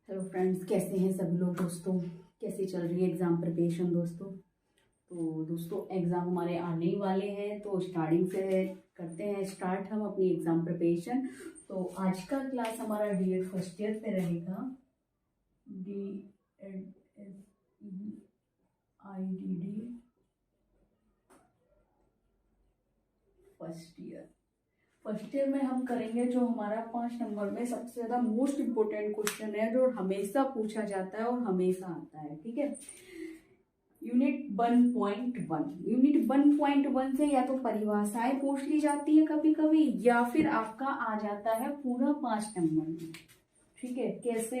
Hello friends, कैसे हैं सब लोग। दोस्तों, कैसे चल रही है एग्ज़ाम प्रिपरेशन दोस्तों। तो दोस्तों, एग्ज़ाम हमारे आने ही वाले हैं, तो स्टार्टिंग से करते हैं स्टार्ट हम अपनी एग्ज़ाम प्रिपरेशन। तो आज का क्लास हमारा डीएड फर्स्ट ईयर पे रहेगा। DEDIDD फर्स्ट ईयर में हम करेंगे जो हमारा 5 नंबर में सबसे ज़्यादा मोस्ट इम्पोर्टेंट क्वेश्चन है, जो हमेशा पूछा जाता है और हमेशा आता है। ठीक है, यूनिट 1.1 से या तो परिभाषाएं पूछ ली जाती है कभी कभी, या फिर आपका आ जाता है पूरा 5 नंबर में। ठीक है, कैसे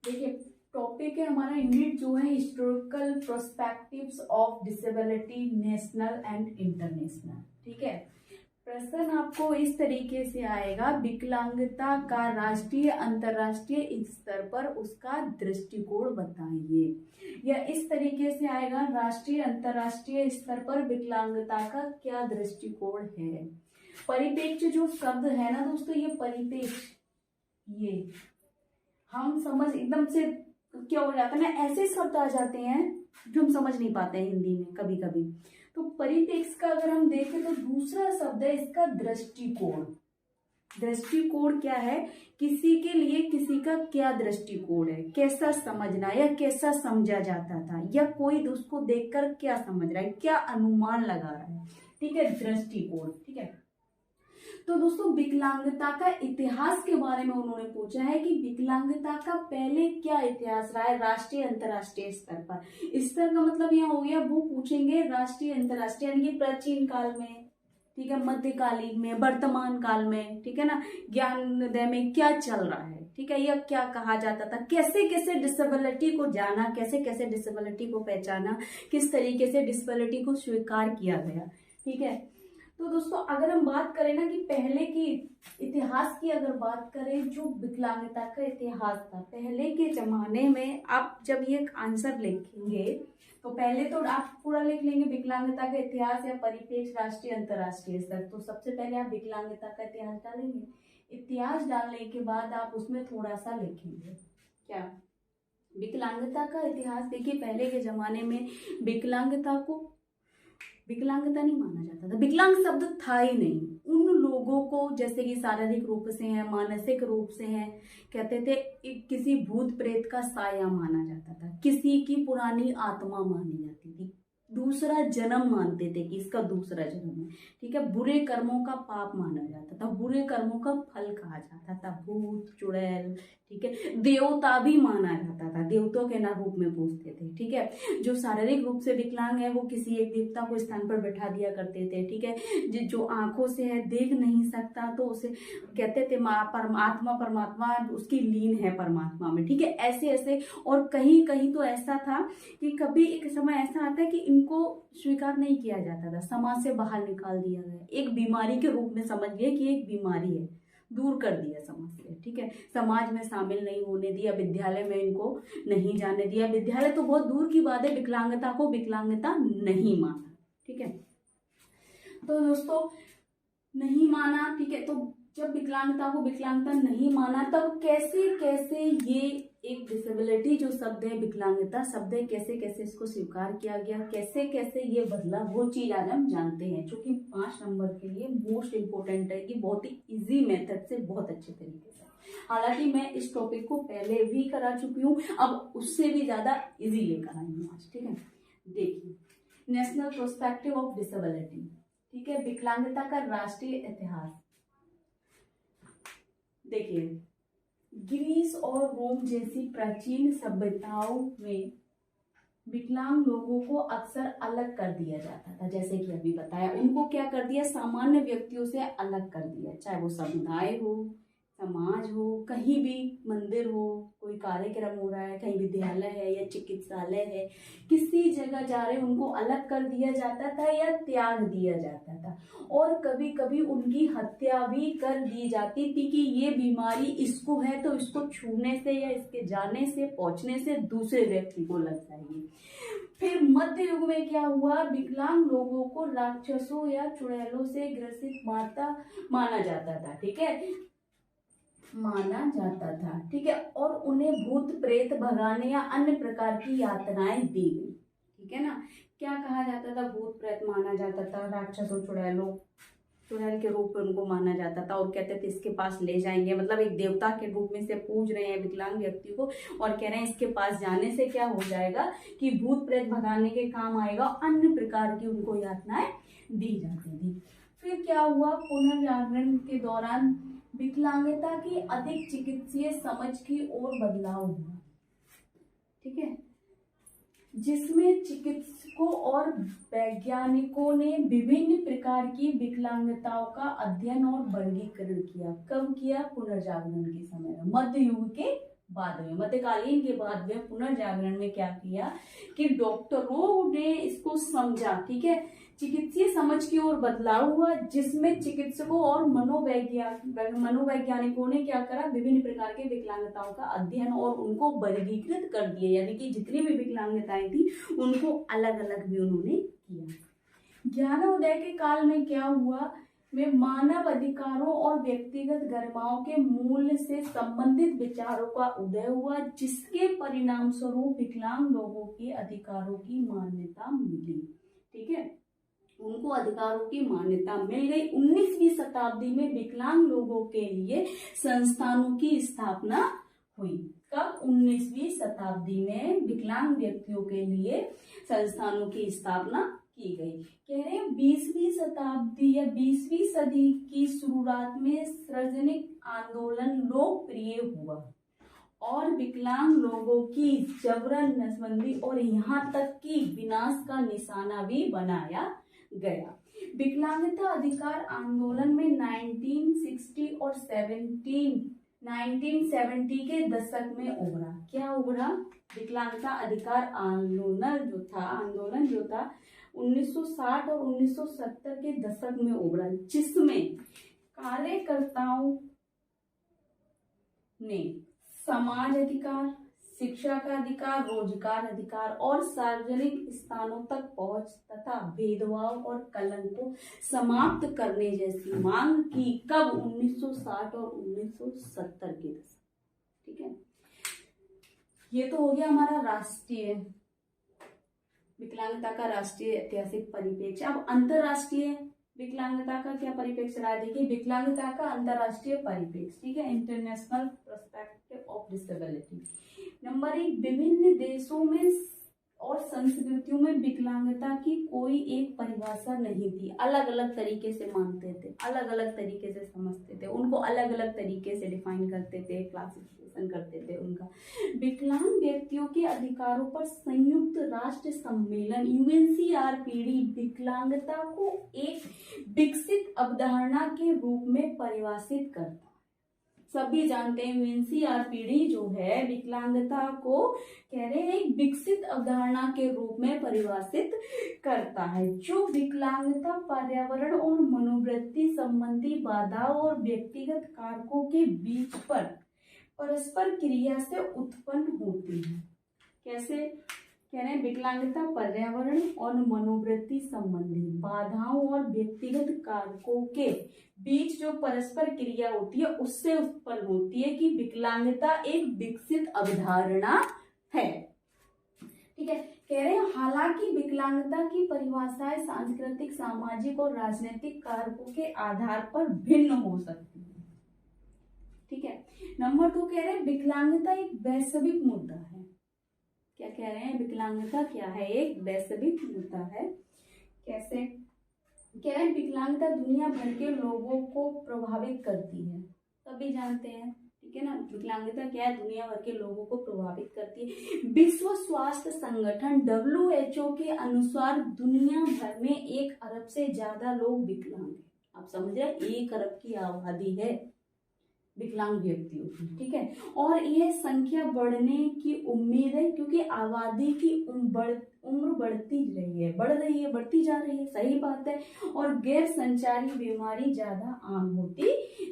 देखिए, टॉपिक है हमारा यूनिट जो है historical prospectives of disability national and international. ठीक है, प्रश्न आपको इस तरीके से आएगा, विकलांगता का राष्ट्रीय अंतर्राष्ट्रीय स्तर पर उसका दृष्टिकोण बताइए। या इस तरीके से आएगा, राष्ट्रीय अंतर्राष्ट्रीय स्तर पर विकलांगता का क्या दृष्टिकोण है। परिप्रेक्ष्य जो शब्द है ना दोस्तों, ये परिप्रेक्ष्य, ये हम समझ एकदम से क्या हो जाता है ना, ऐसे शब्द आ जाते हैं जो हम समझ नहीं पाते हैं हिंदी में कभी कभी। तो परिप्रेक्ष्य का अगर हम देखें तो दूसरा शब्द है इसका दृष्टिकोण। दृष्टिकोण क्या है, किसी के लिए किसी का क्या दृष्टिकोण है, कैसा समझना या कैसा समझा जाता था, या कोई उसको देखकर क्या समझ रहा है, क्या अनुमान लगा रहा है। ठीक है, दृष्टिकोण। ठीक है, तो दोस्तों विकलांगता का इतिहास के बारे में उन्होंने पूछा है कि विकलांगता का पहले क्या इतिहास रहा है राष्ट्रीय अंतर्राष्ट्रीय स्तर पर। स्तर का मतलब यहाँ हो गया, वो पूछेंगे राष्ट्रीय अंतर्राष्ट्रीय यानी कि प्राचीन काल में, ठीक है, मध्यकालीन में, वर्तमान काल में, ठीक है ना, ज्ञानोदय में क्या चल रहा है। ठीक है, यह क्या कहा जाता था, कैसे कैसे डिसेबिलिटी को जाना, कैसे कैसे डिसेबिलिटी को पहचाना, किस तरीके से डिसेबिलिटी को स्वीकार किया गया। ठीक है, तो दोस्तों अगर हम बात करें ना कि पहले की इतिहास की, अगर बात करें जो विकलांगता का इतिहास था पहले के जमाने में, आप जब ये आंसर लिखेंगे तो पहले तो आप पूरा लिख लेंगे विकलांगता का इतिहास या परिप्रेक्ष्य राष्ट्रीय अंतर्राष्ट्रीय स्तर। तो सबसे पहले आप विकलांगता का इतिहास डालेंगे, इतिहास डालने के बाद आप उसमें थोड़ा सा लिखेंगे क्या, विकलांगता का इतिहास। देखिए, पहले के जमाने में विकलांगता को विकलांगता नहीं माना जाता था, विकलांग शब्द था ही नहीं। उन लोगों को जैसे कि शारीरिक रूप से हैं, मानसिक रूप से हैं, कहते थे किसी भूत प्रेत का साया माना जाता था, किसी की पुरानी आत्मा मानी जाती थी, दूसरा जन्म मानते थे कि इसका दूसरा जन्म है। ठीक है, बुरे कर्मों का पाप माना जाता था, बुरे कर्मों का फल कहा जाता था, भूत चुड़ैल। ठीक है, देवता भी माना जाता था, देवताओं के ना रूप में पूजते थे। ठीक है, जो शारीरिक रूप से विकलांग है वो किसी एक देवता को स्थान पर बैठा दिया करते थे। ठीक है, जो आंखों से है, देख नहीं सकता, तो उसे कहते थे परमात्मा, परमात्मा उसकी लीन है परमात्मा में। ठीक है, ऐसे ऐसे। और कहीं कहीं तो ऐसा था कि कभी एक समय ऐसा आता है कि इनको स्वीकार नहीं किया जाता था, समाज से बाहर निकाल दिया गया, एक बीमारी के रूप में समझ लिया कि एक बीमारी है, दूर कर दिया समाज से। ठीक है, समाज में शामिल नहीं होने दिया, विद्यालय में इनको नहीं जाने दिया, विद्यालय तो बहुत दूर की बात है, विकलांगता को विकलांगता नहीं माना। ठीक है, तो दोस्तों नहीं माना। ठीक है, तो जब विकलांगता को विकलांगता नहीं माना, तब कैसे कैसे ये एक डिसेबिलिटी जो शब्द है, विकलांगता शब्द है, कैसे कैसे इसको स्वीकार किया गया, कैसे कैसे ये बदला, वो चीज आज हम जानते हैं, जो कि 5 नंबर के लिए मोस्ट इंपोर्टेंट है कि बहुत ही इजी मेथड से, बहुत अच्छे तरीके से। हालांकि मैं इस टॉपिक को पहले भी करा चुकी हूँ, अब उससे भी ज्यादा इजी लेकर आई हूँ आज। ठीक है, देखिए, नेशनल प्रोस्पेक्टिव ऑफ डिसेबिलिटी। ठीक है, विकलांगता का राष्ट्रीय इतिहास। देखिए, ग्रीस और रोम जैसी प्राचीन सभ्यताओं में विकलांग लोगों को अक्सर अलग कर दिया जाता था। जैसे कि अभी बताया, उनको क्या कर दिया, सामान्य व्यक्तियों से अलग कर दिया, चाहे वो समुदाय हो, समाज हो, कहीं भी मंदिर हो, कोई कार्यक्रम हो रहा है, कहीं विद्यालय है या चिकित्सालय है, किसी जगह जा रहे उनको अलग कर दिया जाता था या त्याग दिया जाता था। और कभी कभी उनकी हत्या भी कर दी जाती थी कि ये बीमारी इसको है तो इसको छूने से या इसके जाने से, पहुंचने से दूसरे व्यक्ति को लग जाएगी। फिर मध्य युग में क्या हुआ, विकलांग लोगों को राक्षसों या चुड़ैलों से ग्रसित माता माना जाता था। ठीक है, माना जाता था, ठीक है, और उन्हें भूत प्रेत भगाने या अन्य प्रकार की यातनाएं दी गई, ठीक है ना। क्या कहा जाता था, भूत प्रेत माना जाता था, राक्षसों चुड़ैल के रूप में उनको माना जाता था, और कहते थे इसके पास ले जाएंगे, मतलब एक देवता के रूप में से पूज रहे हैं विकलांग व्यक्ति को, और कह रहे हैं इसके पास जाने से क्या हो जाएगा कि भूत प्रेत भगाने के काम आएगा, अन्य प्रकार की उनको यातनाएं दी जाती थी। फिर क्या हुआ, पुनर्जागरण के दौरान विकलांगता की अधिक चिकित्सीय समझ की ओर बदलाव हुआ, ठीक है, जिसमें चिकित्सकों और वैज्ञानिकों ने विभिन्न प्रकार की विकलांगताओं का अध्ययन और वर्गीकरण किया। कब किया, पुनर्जागरण के समय में, मध्य युग के बाद में, मध्यकालीन के बाद में पुनर्जागरण में क्या किया कि डॉक्टरों ने इसको समझा, ठीक है, चिकित्सीय समझ की ओर बदलाव हुआ, जिसमें चिकित्सकों और मनोवैज्ञानिकों ने क्या करा, विभिन्न प्रकार के विकलांगताओं का अध्ययन और उनको वर्गीकृत कर दिया, यानी कि जितनी भी विकलांगताएं थी उनको अलग अलग भी उन्होंने किया। ज्ञानोदय के काल में क्या हुआ, में मानव अधिकारों और व्यक्तिगत गरिमाओं के मूल्य से संबंधित विचारों का उदय हुआ, जिसके परिणाम स्वरूप विकलांग लोगों के अधिकारों की मान्यता मिली, ठीक है, उनको अधिकारों की मान्यता मिल गई। 19वीं शताब्दी में विकलांग लोगों के लिए संस्थानों की स्थापना हुई। कब, 19वीं शताब्दी में विकलांग व्यक्तियों के लिए संस्थानों की स्थापना की गई। कह रहे हैं 20वीं शताब्दी या 20वीं सदी की शुरुआत में सार्वजनिक आंदोलन लोकप्रिय हुआ और विकलांग लोगों की जबरन नसबंदी और यहाँ तक कि विनाश का निशाना भी बनाया गया। विकलांगता अधिकार आंदोलन में 1960 और 1970 के दशक में उभरा। क्या उभरा, विकलांगता अधिकार आंदोलन जो था 1960 और 1970 के दशक में उभरा, जिसमें कार्यकर्ताओं ने समाज अधिकार, शिक्षा का अधिकार, रोजगार अधिकार और सार्वजनिक स्थानों तक पहुंच तथा भेदभाव और कलंक को समाप्त करने जैसी मांग की। कब, 1960 और 1970 के दशक, ठीक है। ये तो हो गया हमारा राष्ट्रीय विकलांगता का राष्ट्रीय ऐतिहासिक परिप्रेक्ष्य। अब अंतरराष्ट्रीय विकलांगता का क्या परिप्रेक्ष्य रहा है, देखिए, विकलांगता का अंतरराष्ट्रीय परिप्रेक्ष्य, ठीक है, international perspective of disability. Number 1, विभिन्न देशों में और संस्कृतियों में विकलांगता की कोई एक परिभाषा नहीं थी, अलग अलग तरीके से मानते थे, अलग अलग तरीके से समझते थे, उनको अलग अलग तरीके से डिफाइन करते थे, क्लासिफिकेशन करते थे उनका। विकलांग व्यक्तियों के अधिकारों पर संयुक्त राष्ट्र सम्मेलन UNCRPD विकलांगता को एक विकसित अवधारणा के रूप में परिभाषित करता है। सभी जानते हैं UNCRPD जो है विकलांगता को कह रहे हैं एक विकसित अवधारणा के रूप में परिभाषित करता है, जो विकलांगता पर्यावरण और मनोवृत्ति संबंधी बाधाओं और व्यक्तिगत कारकों के बीच पर परस्पर क्रिया से उत्पन्न होती है। कैसे, कह रहे हैं विकलांगता पर्यावरण और मनोवृत्ति संबंधी बाधाओं और व्यक्तिगत कारकों के बीच जो परस्पर क्रिया होती है उससे उत्पन्न होती है कि विकलांगता एक विकसित अवधारणा है, ठीक है। कह रहे हैं हालांकि विकलांगता की परिभाषाएं सांस्कृतिक, सामाजिक और राजनीतिक कारकों के आधार पर भिन्न हो सकती है, ठीक है। नंबर 2, कह रहे हैं विकलांगता एक वैश्विक मुद्दा है। क्या कह रहे हैं, विकलांगता क्या है, एक वैश्विक मुद्दा है। कैसे, कह रहे हैं विकलांगता दुनिया भर के लोगों को प्रभावित करती है, सभी जानते हैं, ठीक है ना। विकलांगता क्या है, दुनिया भर के लोगों को प्रभावित करती है। विश्व स्वास्थ्य संगठन WHO के अनुसार दुनिया भर में 1 अरब से ज्यादा लोग विकलांग हैं। आप समझ रहे हैं, 1 अरब की आबादी है विकलांग व्यक्तियों की, ठीक है, और यह संख्या बढ़ने की उम्मीद है क्योंकि आबादी की उम्र बढ़ती जा रही है, सही बात है, और गैर संचारी बीमारी ज्यादा आम होती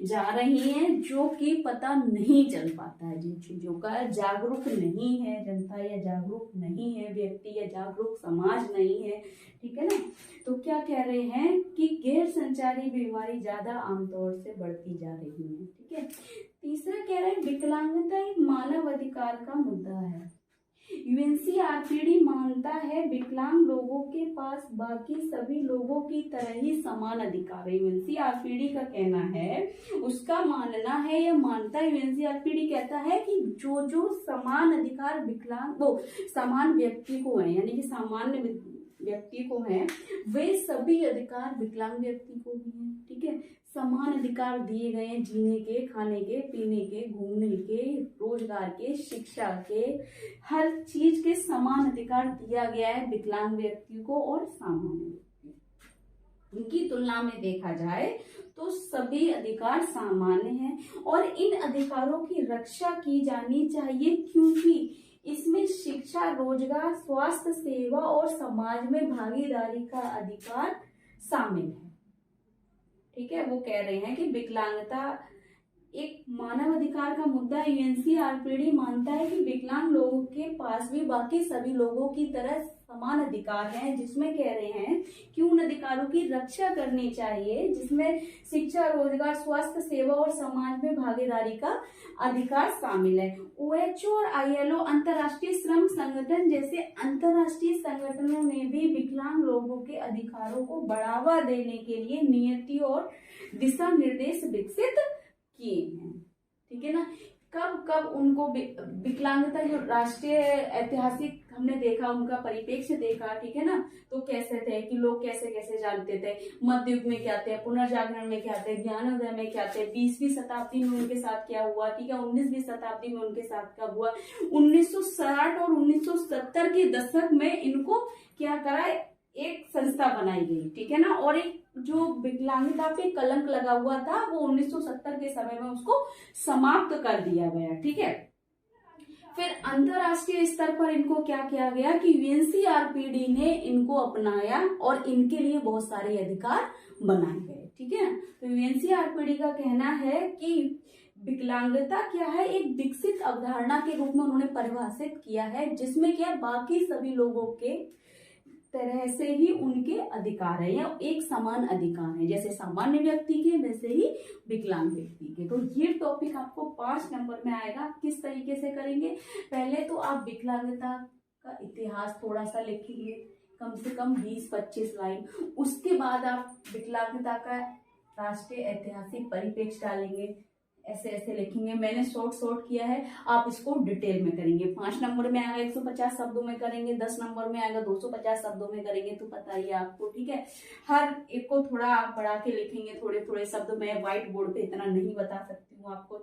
जा रही हैं, जो कि पता नहीं चल पाता है, जिन चीजों का जागरूक नहीं है जनता या जागरूक नहीं है व्यक्ति या जागरूक समाज नहीं है, ठीक है ना। तो क्या कह रहे हैं कि गैर संचारी बीमारी ज्यादा आमतौर से बढ़ती जा रही है, ठीक है। तीसरा विकलांगता एक मानव अधिकार का मुद्दा है। यूएनसीआरपीडी मानता है विकलांग लोगों के पास बाकी सभी लोगों की तरह ही समान अधिकार है। यूएनसीआरपीडी का कहना है, उसका मानना है, यह मानता है, यूएनसीआरपीडी कहता है कि जो जो समान अधिकार विकलांग वो समान व्यक्ति को है, यानी कि सामान्य व्यक्ति को है, वे सभी अधिकार विकलांग व्यक्ति को भी हैं। ठीक है, समान अधिकार दिए गए हैं, जीने के, खाने के, पीने के, घूमने के, रोजगार के, शिक्षा के, हर चीज के समान अधिकार दिया गया है विकलांग व्यक्ति को और सामान्य व्यक्ति को। उनकी तुलना में देखा जाए तो सभी अधिकार सामान्य हैं और इन अधिकारों की रक्षा की जानी चाहिए, क्योंकि इसमें शिक्षा, रोजगार, स्वास्थ्य सेवा और समाज में भागीदारी का अधिकार शामिल है। ठीक है, वो कह रहे हैं कि विकलांगता एक मानव अधिकार का मुद्दा है। यूएनसीआरपीडी मानता है कि विकलांग लोगों के पास भी बाकी सभी लोगों की तरह समान अधिकार हैं, जिसमें कह रहे हैं कि उन अधिकारों की रक्षा करनी चाहिए जिसमें शिक्षा, रोजगार, स्वास्थ्य सेवा और समाज में भागीदारी का अधिकार शामिल है। ओएचओ और आईएलओ अंतर्राष्ट्रीय श्रम संगठन जैसे अंतर्राष्ट्रीय संगठनों ने भी विकलांग लोगों के अधिकारों को बढ़ावा देने के लिए नीति और दिशा निर्देश विकसित किए हैं। ठीक है ना, कब कब उनको विकलांगता जो राष्ट्रीय ऐतिहासिक हमने देखा, उनका परिप्रेक्ष्य देखा। ठीक है ना, तो कैसे थे कि लोग कैसे कैसे जानते थे, मध्य युग में क्या थे, पुनर्जागरण में क्या थे, ज्ञानोदय में क्या थे, 20वीं शताब्दी में उनके साथ क्या हुआ। ठीक है, 19वीं शताब्दी में उनके साथ क्या हुआ, 1960 और 1970 के दशक में इनको क्या करा, एक संस्था बनाई गई। ठीक है ना, और एक जो विकलांगता पे कलंक लगा हुआ था वो 1970 के समय में उसको समाप्त कर दिया गया। ठीक है, फिर अंतरराष्ट्रीय स्तर पर इनको क्या किया गया कि यूएनसीआरपीडी ने इनको अपनाया और इनके लिए बहुत सारे अधिकार बनाए गए। ठीक है, तो यूएनसीआरपीडी का कहना है कि विकलांगता क्या है, एक विकसित अवधारणा के रूप में उन्होंने परिभाषित किया है, जिसमें क्या बाकी सभी लोगों के तरह से ही उनके अधिकार है, या एक समान अधिकार है, जैसे सामान्य व्यक्ति के वैसे ही विकलांग व्यक्ति के। तो ये टॉपिक आपको 5 नंबर में आएगा। किस तरीके से करेंगे, पहले तो आप विकलांगता का इतिहास थोड़ा सा लिखेंगे, कम से कम 20-25 लाइन। उसके बाद आप विकलांगता का राष्ट्रीय ऐतिहासिक परिप्रेक्ष्य डालेंगे, ऐसे ऐसे लिखेंगे। मैंने शॉर्ट किया है, आप इसको डिटेल में करेंगे। 5 नंबर में आएगा 150 शब्दों में करेंगे, 10 नंबर में आएगा 250 शब्दों में करेंगे, तो पता ही है आपको। ठीक है, हर एक को थोड़ा आप बढ़ा के लिखेंगे, थोड़े थोड़े शब्द। मैं व्हाइट बोर्ड पे इतना नहीं बता सकती हूँ आपको,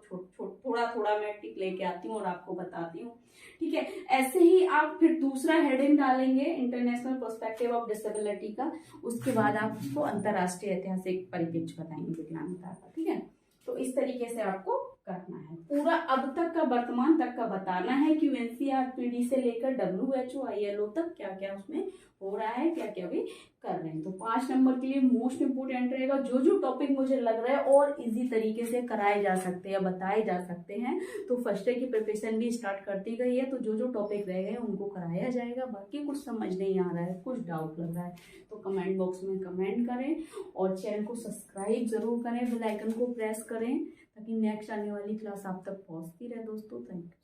थोड़ा थोड़ा मैं टिक लेके आती हूँ और आपको बताती हूँ। ठीक है, ऐसे ही आप फिर दूसरा हेडिंग डालेंगे इंटरनेशनल पर्सपेक्टिव ऑफ डिसेबिलिटी का। उसके बाद आप उसको अंतरराष्ट्रीय ऐतिहासिक परिप्रेक्ष्य बताएंगे विकलांगता का। ठीक है, तो इस तरीके से आपको करना है। पूरा अब तक का, वर्तमान तक का बताना है कि यूएनसीआरपीडी से लेकर डब्ल्यूएचओ, आईएलओ तक क्या क्या उसमें हो रहा है, क्या क्या भी कर रहे हैं। तो 5 नंबर के लिए मोस्ट इंपोर्टेंट रहेगा। जो जो टॉपिक मुझे लग रहा है और इजी तरीके से कराए जा सकते हैं, बताए जा सकते हैं, तो फर्स्ट डे की प्रिपरेशन भी स्टार्ट कर दी गई है। तो जो जो टॉपिक रह गए उनको कराया जाएगा। बाकी कुछ समझ नहीं आ रहा है, कुछ डाउट लग रहा है, तो कमेंट बॉक्स में कमेंट करें और चैनल को सब्सक्राइब जरूर करें, बेल आइकन को प्रेस करें, ताकि नेक्स्ट आने वाली क्लास आप तक पहुंचती रहे दोस्तों। Thank you.